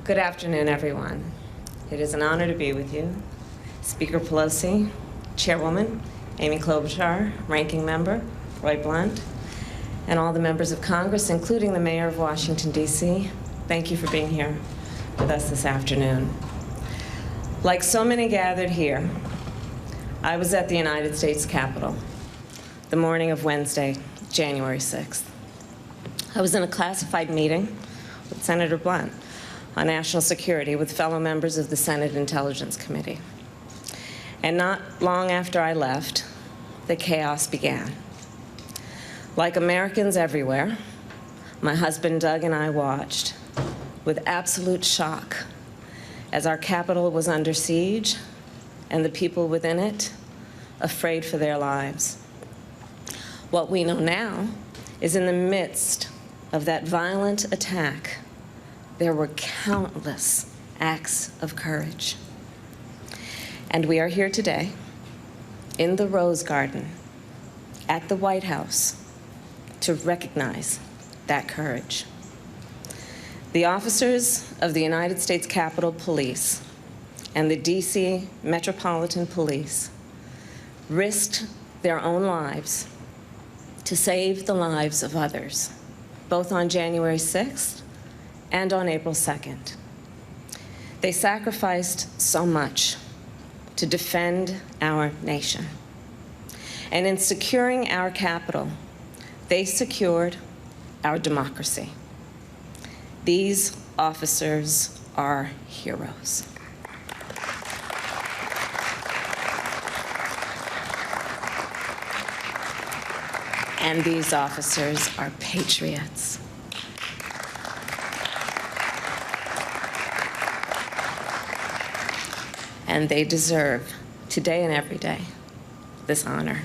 Good afternoon, everyone. It is an honor to be with you. Speaker Pelosi, Chairwoman Amy Klobuchar, Ranking Member Roy Blunt, and all the members of Congress, including the Mayor of Washington, D.C., thank you for being here with us this afternoon. Like so many gathered here, I was at the United States Capitol the morning of Wednesday, January 6th. I was in a classified meeting with Senator Blunt on national security with fellow members of the Senate Intelligence Committee. And not long after I left, the chaos began. Like Americans everywhere, my husband Doug and I watched with absolute shock as our Capitol was under siege and the people within it afraid for their lives. What we know now is in the midst of that violent attack, there were countless acts of courage. And we are here today in the Rose Garden at the White House to recognize that courage. The officers of the United States Capitol Police and the D.C. Metropolitan Police risked their own lives to save the lives of others, both on January 6th and on April 2nd. They sacrificed so much to defend our nation. And in securing our Capitol, they secured our democracy. These officers are heroes. And these officers are patriots. And they deserve, today and every day, this honor.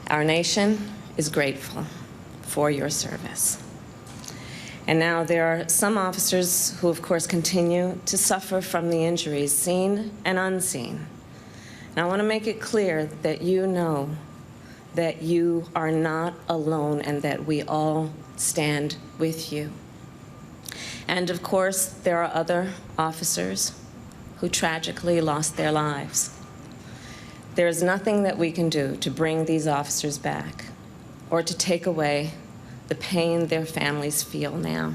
Our nation is grateful for your service. And now there are some officers who, of course, continue to suffer from the injuries seen and unseen. And I want to make it clear that you know that you are not alone and that we all stand with you. And of course, there are other officers who tragically lost their lives. There is nothing that we can do to bring these officers back or to take away the pain their families feel now.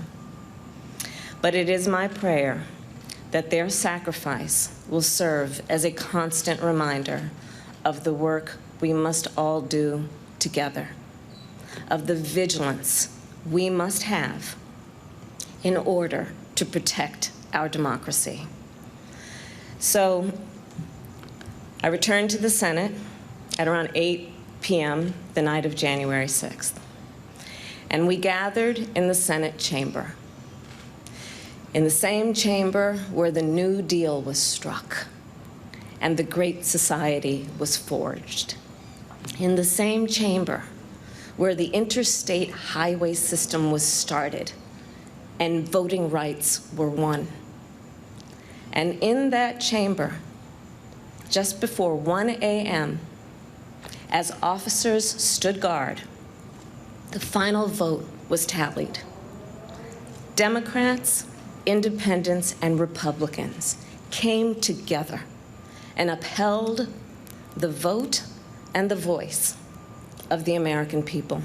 But it is my prayer that their sacrifice will serve as a constant reminder of the work we must all do together, of the vigilance we must have in order to protect our democracy. So I returned to the Senate at around 8 p.m. the night of January 6th. And we gathered in the Senate chamber, in the same chamber where the New Deal was struck and the Great Society was forged, in the same chamber where the interstate highway system was started and voting rights were won. And in that chamber, just before 1 a.m., as officers stood guard, the final vote was tallied. Democrats, independents, and Republicans came together and upheld the vote and the voice of the American people.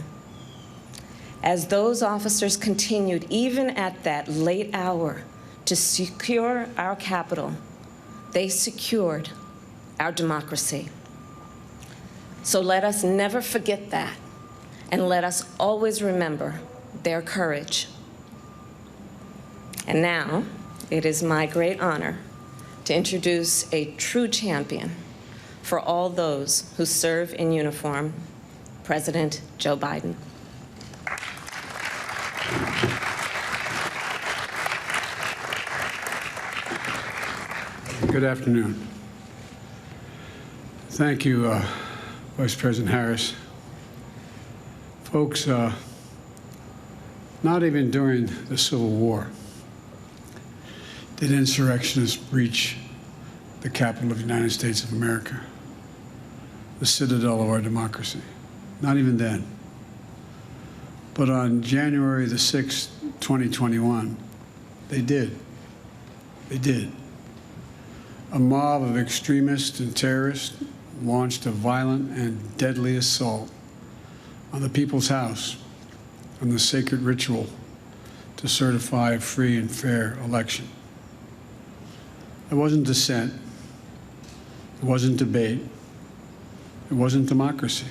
As those officers continued, even at that late hour, to secure our Capitol, they secured our democracy. So let us never forget that, and let us always remember their courage. And now, it is my great honor to introduce a true champion for all those who serve in uniform, President Joe Biden. Good afternoon. Thank you, Vice President Harris. Folks, not even during the Civil War did insurrectionists breach the Capitol of the United States of America, the citadel of our democracy. Not even then. But on January the 6th, 2021, they did. They did. A mob of extremists and terrorists launched a violent and deadly assault on the People's House, on the sacred ritual to certify a free and fair election. It wasn't dissent. It wasn't debate. It wasn't democracy.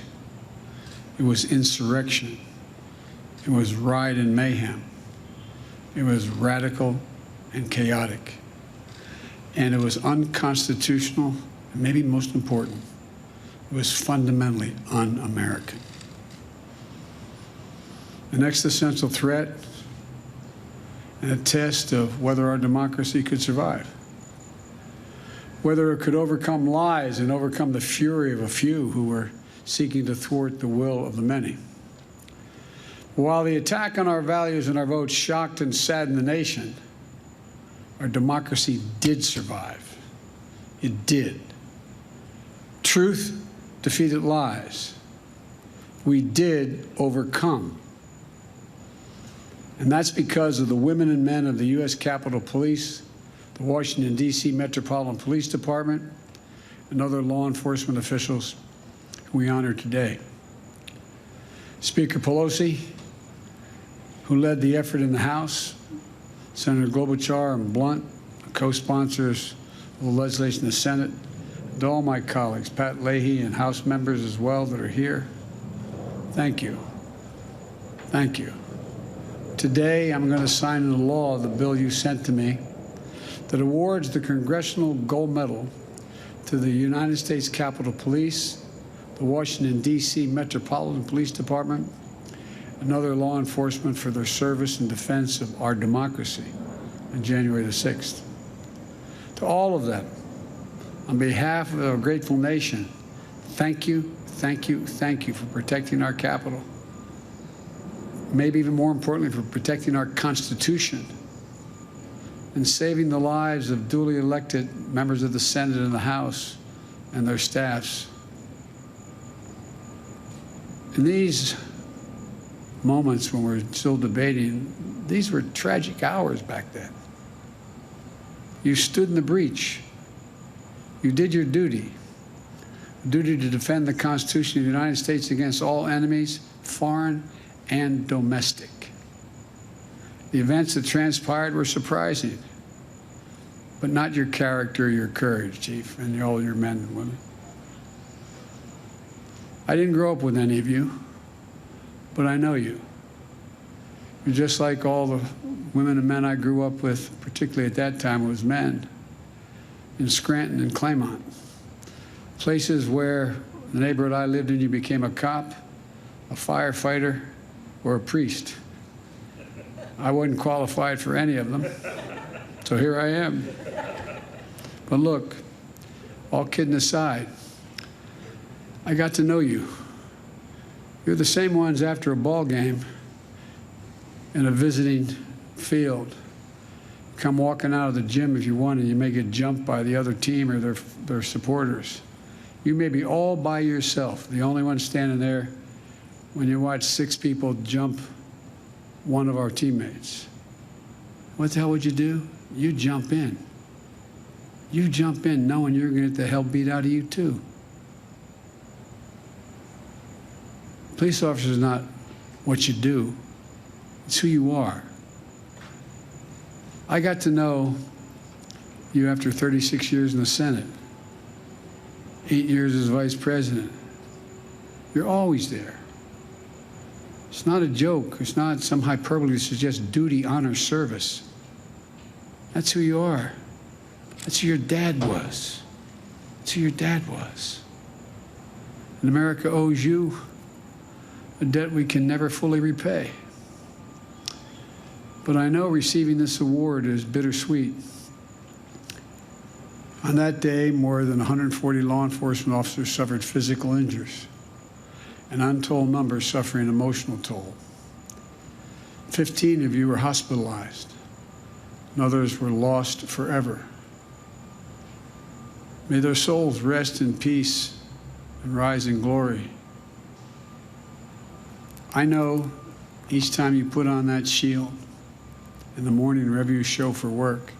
It was insurrection. It was riot and mayhem. It was radical and chaotic. And it was unconstitutional, and maybe most important, it was fundamentally un-American. An existential threat and a test of whether our democracy could survive, whether it could overcome lies and overcome the fury of a few who were seeking to thwart the will of the many. While the attack on our values and our votes shocked and saddened the nation, our democracy did survive. It did. Truth defeated lies. We did overcome. And that's because of the women and men of the U.S. Capitol Police, the Washington, D.C. Metropolitan Police Department, and other law enforcement officials who we honor today. Speaker Pelosi, who led the effort in the House, Senator Klobuchar and Blunt, co-sponsors of the legislation in the Senate, and all my colleagues, Pat Leahy and House members as well that are here, thank you. Thank you. Today, I'm going to sign into law the bill you sent to me that awards the Congressional Gold Medal to the United States Capitol Police, the Washington, D.C. Metropolitan Police Department, and other law enforcement for their service and defense of our democracy on January the 6th. To all of them, on behalf of a grateful nation, thank you, thank you, thank you for protecting our Capitol. Maybe even more importantly, for protecting our Constitution and saving the lives of duly elected members of the Senate and the House and their staffs. In these moments when we're still debating, these were tragic hours back then. You stood in the breach. You did your duty. Duty to defend the Constitution of the United States against all enemies, foreign and domestic. The events that transpired were surprising, but not your character, your courage, Chief, and all your men and women. I didn't grow up with any of you, but I know you. You're just like all the women and men I grew up with, particularly at that time, it was men, in Scranton and Claymont. Places where the neighborhood I lived in, you became a cop, a firefighter, or a priest. I wasn't qualified for any of them, so here I am. But look, all kidding aside, I got to know you. You're the same ones after a ball game in a visiting field. Come walking out of the gym if you want, and you may get jumped by the other team or their supporters. You may be all by yourself, the only one standing there when you watch 6 people jump one of our teammates. What the hell would you do? You jump in. You jump in knowing you're going to get the hell beat out of you too. Police officer is not what you do. It's who you are. I got to know you after 36 years in the Senate, 8 years as vice president. You're always there. It's not a joke. It's not some hyperbole to suggest duty, honor, service. That's who you are. That's who your dad was. That's who your dad was. And America owes you a debt we can never fully repay. But I know receiving this award is bittersweet. On that day, more than 140 law enforcement officers suffered physical injuries, an untold number suffering emotional toll. 15 of you were hospitalized, and others were lost forever. May their souls rest in peace and rise in glory. I know each time you put on that shield in the morning wherever you show for work,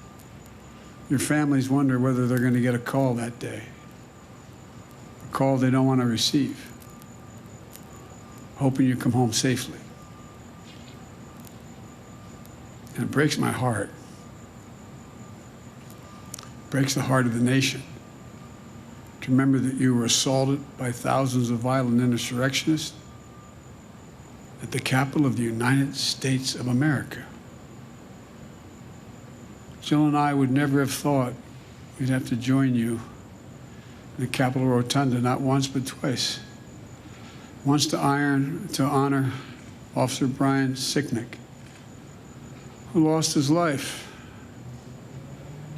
Your families wonder whether they're going to get a call that day, a call they don't want to receive, hoping you come home safely. And it breaks my heart. It breaks the heart of the nation to remember that you were assaulted by thousands of violent insurrectionists at the capital of the United States of America. Jill and I would never have thought we'd have to join you in the Capitol Rotunda, not once but twice. Once to honor Officer Brian Sicknick, who lost his life,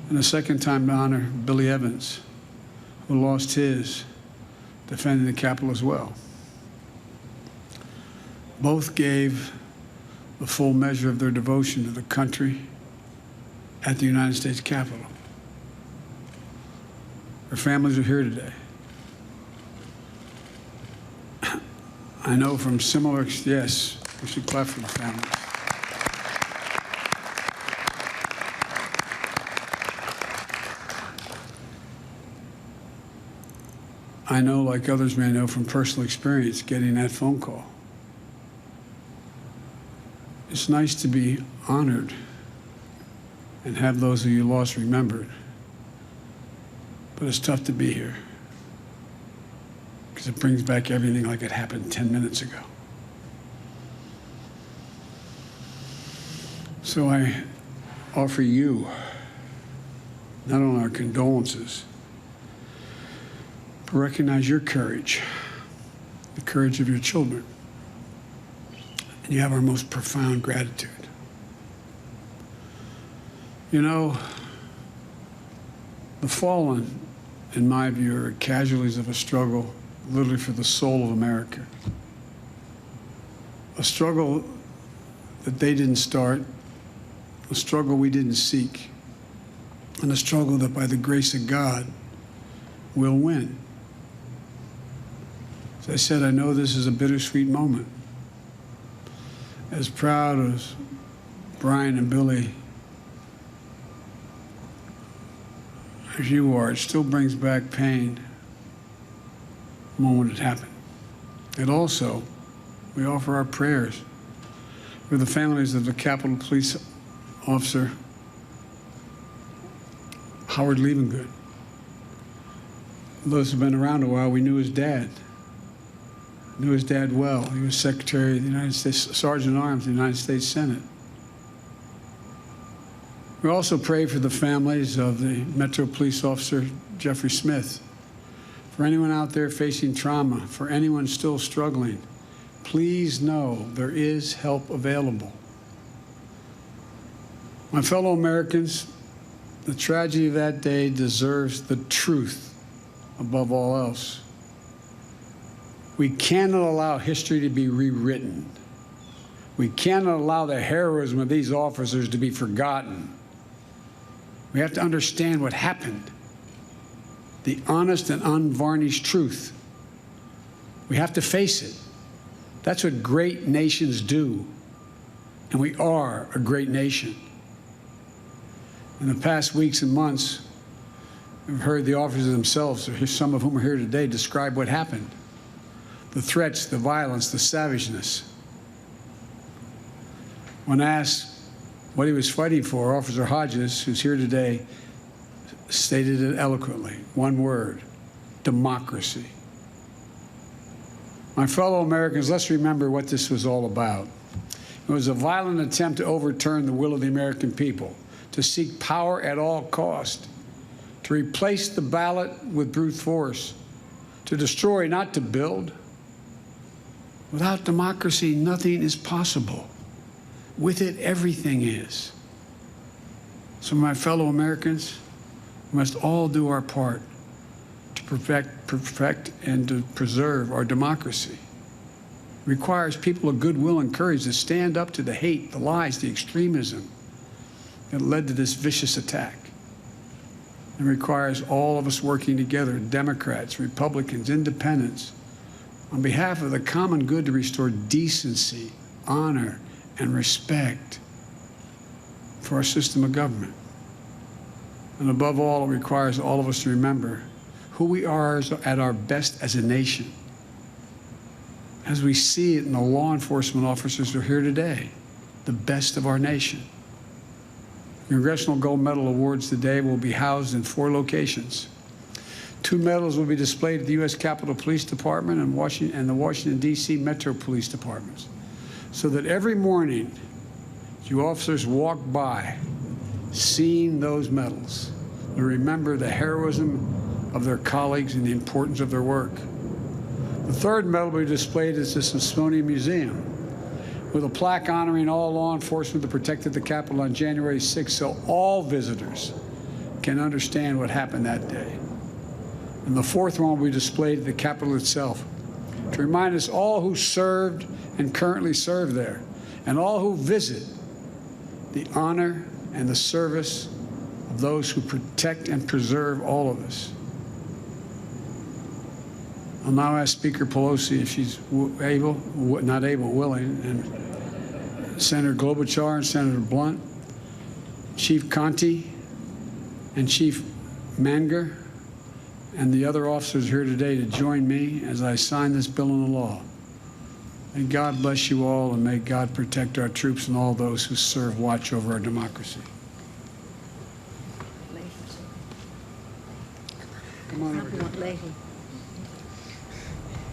and a second time to honor Billy Evans, who lost his defending the Capitol as well. Both gave the full measure of their devotion to the country at the United States Capitol. Their families are here today. I know from similar, yes, we should clap for the families. I know, like others may know from personal experience, getting that phone call. It's nice to be honored and have those who you lost remembered. But it's tough to be here because it brings back everything like it happened 10 minutes ago. So I offer you not only our condolences, but recognize your courage, the courage of your children. And you have our most profound gratitude. You know, the fallen, in my view, are casualties of a struggle literally for the soul of America. A struggle that they didn't start, a struggle we didn't seek, and a struggle that by the grace of God will win. As I said, I know this is a bittersweet moment. As proud as Brian and Billy as you are, it still brings back pain the moment it happened. And also, we offer our prayers for the families of the Capitol Police Officer Howard Levengood. Those who've been around a while, we knew his dad. Knew his dad well. He was Secretary of the United States, Sergeant at Arms of the United States Senate. We also pray for the families of the Metro Police Officer Jeffrey Smith. For anyone out there facing trauma, for anyone still struggling, please know there is help available. My fellow Americans, the tragedy of that day deserves the truth above all else. We cannot allow history to be rewritten. We cannot allow the heroism of these officers to be forgotten. We have to understand what happened, the honest and unvarnished truth. We have to face it. That's what great nations do, and we are a great nation. In the past weeks and months, we've heard the officers themselves, some of whom are here today, describe what happened. The threats, the violence, the savageness. When asked what he was fighting for, Officer Hodges, who's here today, stated it eloquently. One word: democracy. My fellow Americans, let's remember what this was all about. It was a violent attempt to overturn the will of the American people, to seek power at all cost, to replace the ballot with brute force, to destroy, not to build. Without democracy, nothing is possible. With it, everything is. So, my fellow Americans, we must all do our part to perfect and to preserve our democracy. It requires people of goodwill and courage to stand up to the hate, the lies, the extremism that led to this vicious attack. It requires all of us working together, Democrats, Republicans, Independents, on behalf of the common good to restore decency, honor, and respect for our system of government. And above all, it requires all of us to remember who we are at our best as a nation, as we see it in the law enforcement officers who are here today, the best of our nation. Congressional Gold Medal Awards today will be housed in 4 locations. 2 medals will be displayed at the U.S. Capitol Police Department and the Washington, D.C. Metro Police Departments, so that every morning you officers walk by seeing those medals and remember the heroism of their colleagues and the importance of their work. The 3rd medal will be displayed at the Smithsonian Museum with a plaque honoring all law enforcement that protected the Capitol on January 6th, so all visitors can understand what happened that day. And the 4th one will be displayed at the Capitol itself to remind us all who served and currently serve there, and all who visit, the honor and the service of those who protect and preserve all of us. I'll now ask Speaker Pelosi if she's willing, and Senator Klobuchar and Senator Blunt, Chief Conti and Chief Manger, and the other officers here today to join me as I sign this bill into law. May God bless you all, and may God protect our troops and all those who serve watch over our democracy. Come on over here.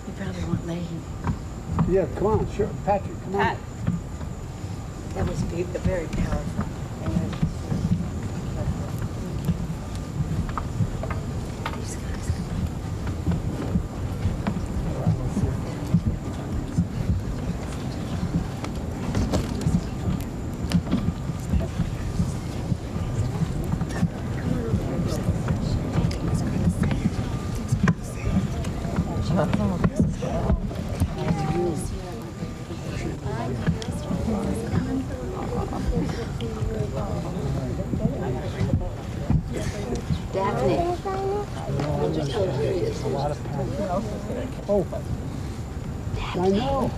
You probably want Leahy. Yeah, come on, sure. Patrick, come on. That was very powerful. These guys. Daphne. Oh, I know.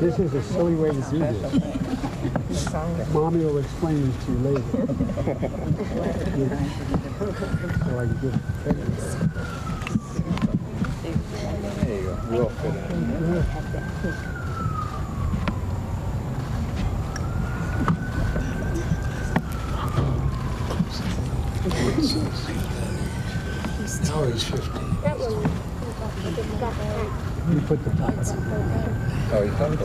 This is a silly way to do this. Mommy will explain this to you later. So I can give pictures. There you go. Real fit. Now he's 50. You put the top on. Oh, you got it?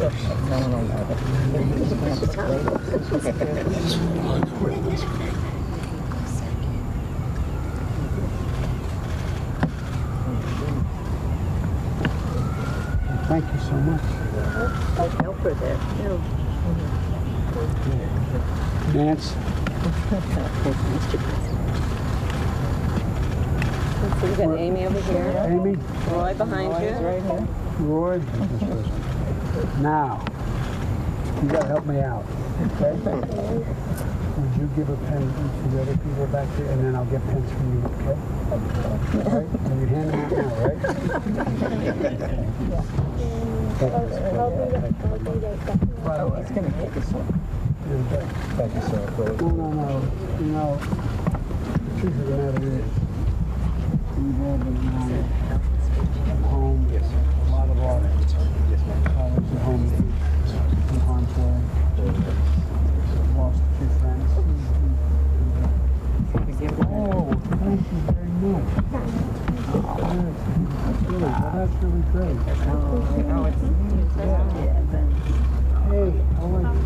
Thank you so much. Help her there. Nance. So we got Amy over here. Amy. Roy behind you. Right here. Roy. Now, you got to help me out, okay? Would you give a pen to the other people back here, and then I'll get pens from you, okay? All right? And you hand them out now, right? By the way, it's going to take us one. Thank you, sir. No. You know, the truth of the matter is, we've all been at home. Yes, sir. A lot of our colleagues at home in harm's way. Lost a few friends. Oh, thank you very much. That's really great. Hey, how are you?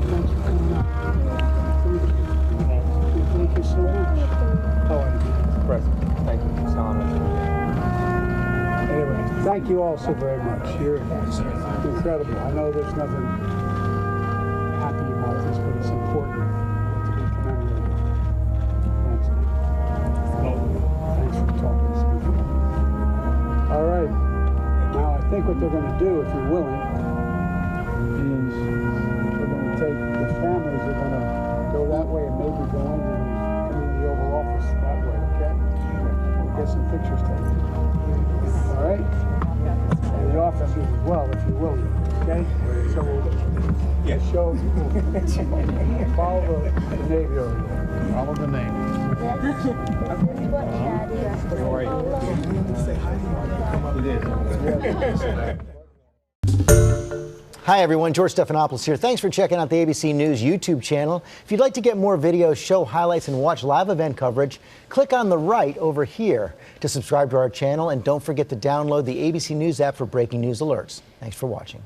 Thanks for coming up. Thank you so much. How are you? President, thank you. It's an honor. Anyway, thank you all so very much. You're incredible. I know there's nothing happy about this, but it's important to be commemorated. Thanks. Thanks for talking to me. All right. Now, I think what they're going to do, if you're willing, is they're going to take the family as well, if you will. Okay? So we'll show, follow the name here. Follow the name. This is what Daddy has to Hi everyone, George Stephanopoulos here. Thanks for checking out the ABC News YouTube channel. If you'd like to get more videos, show highlights, and watch live event coverage, click on the right over here to subscribe to our channel, and don't forget to download the ABC News app for breaking news alerts. Thanks for watching.